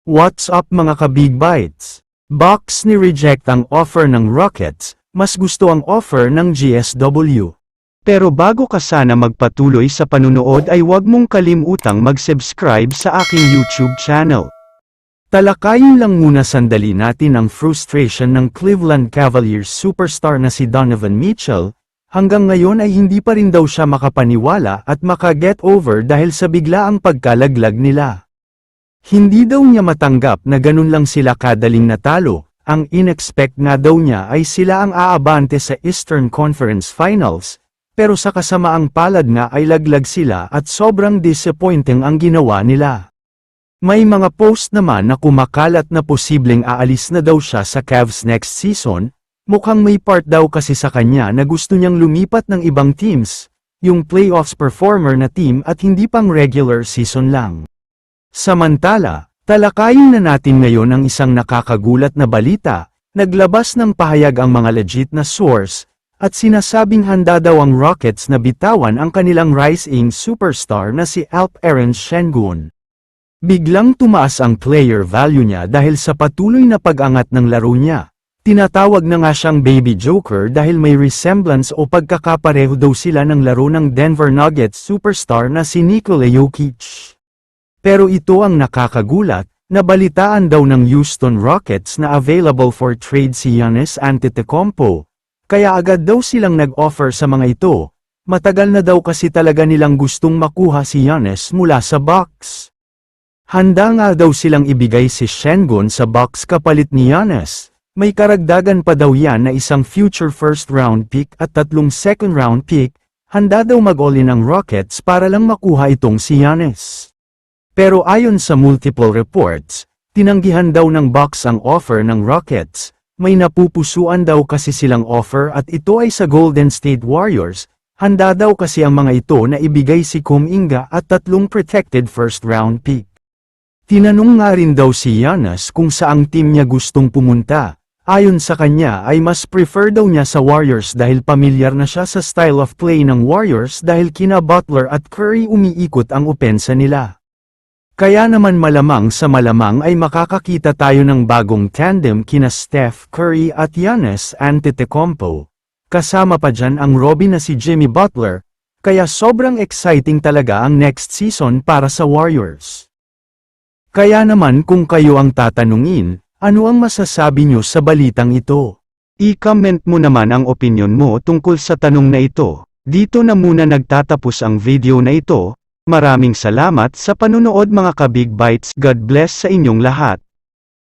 What's up mga ka-Big Bites? Bucks ni-reject ang offer ng Rockets, mas gusto ang offer ng GSW. Pero bago ka sana magpatuloy sa panunood ay huwag mong kalimutang mag-subscribe sa aking YouTube channel. Talakayin lang muna sandali natin ang frustration ng Cleveland Cavaliers superstar na si Donovan Mitchell. Hanggang ngayon ay hindi pa rin daw siya makapaniwala at maka-get over dahil sa biglaang pagkalaglag nila. Hindi daw niya matanggap na ganun lang sila kadaling natalo, ang in-expect nga daw niya ay sila ang aabante sa Eastern Conference Finals, pero sa kasamaang palad nga ay laglag sila at sobrang disappointing ang ginawa nila. May mga post naman na kumakalat na posibleng aalis na daw siya sa Cavs next season, mukhang may part daw kasi sa kanya na gusto niyang lumipat ng ibang teams, yung playoffs performer na team at hindi pang regular season lang. Samantala, talakayin na natin ngayon ang isang nakakagulat na balita, naglabas ng pahayag ang mga legit na source, at sinasabing handa daw ang Rockets na bitawan ang kanilang rising superstar na si Alperen Sengun. Biglang tumaas ang player value niya dahil sa patuloy na pag-angat ng laro niya. Tinatawag na nga siyang baby joker dahil may resemblance o pagkakapareho daw sila ng laro ng Denver Nuggets superstar na si Nikola Jokic. Pero ito ang nakakagulat, nabalitaan daw ng Houston Rockets na available for trade si Giannis Antetokounmpo, kaya agad daw silang nag-offer sa mga ito. Matagal na daw kasi talaga nilang gustong makuha si Giannis mula sa Bucks. Handa nga daw silang ibigay si Sengun sa Bucks kapalit ni Giannis. May karagdagan pa daw yan na isang future first round pick at 3 second round pick, handa daw mag-all-in ang Rockets para lang makuha itong si Giannis. Pero ayon sa multiple reports, tinanggihan daw ng Bucks ang offer ng Rockets, may napupusuan daw kasi silang offer at ito ay sa Golden State Warriors, handa daw kasi ang mga ito na ibigay si Kuminga at 3 protected first round pick. Tinanong nga rin daw si Giannis kung saang team niya gustong pumunta, ayon sa kanya ay mas prefer daw niya sa Warriors dahil pamilyar na siya sa style of play ng Warriors dahil kina Butler at Curry umiikot ang opensa nila. Kaya naman malamang sa malamang ay makakakita tayo ng bagong tandem kina Steph Curry at Giannis Antetokounmpo. Kasama pa dyan ang Robin na si Jimmy Butler, kaya sobrang exciting talaga ang next season para sa Warriors. Kaya naman kung kayo ang tatanungin, ano ang masasabi nyo sa balitang ito? I-comment mo naman ang opinion mo tungkol sa tanong na ito. Dito na muna nagtatapos ang video na ito. Maraming salamat sa panunood mga ka-Big Bites. God bless sa inyong lahat.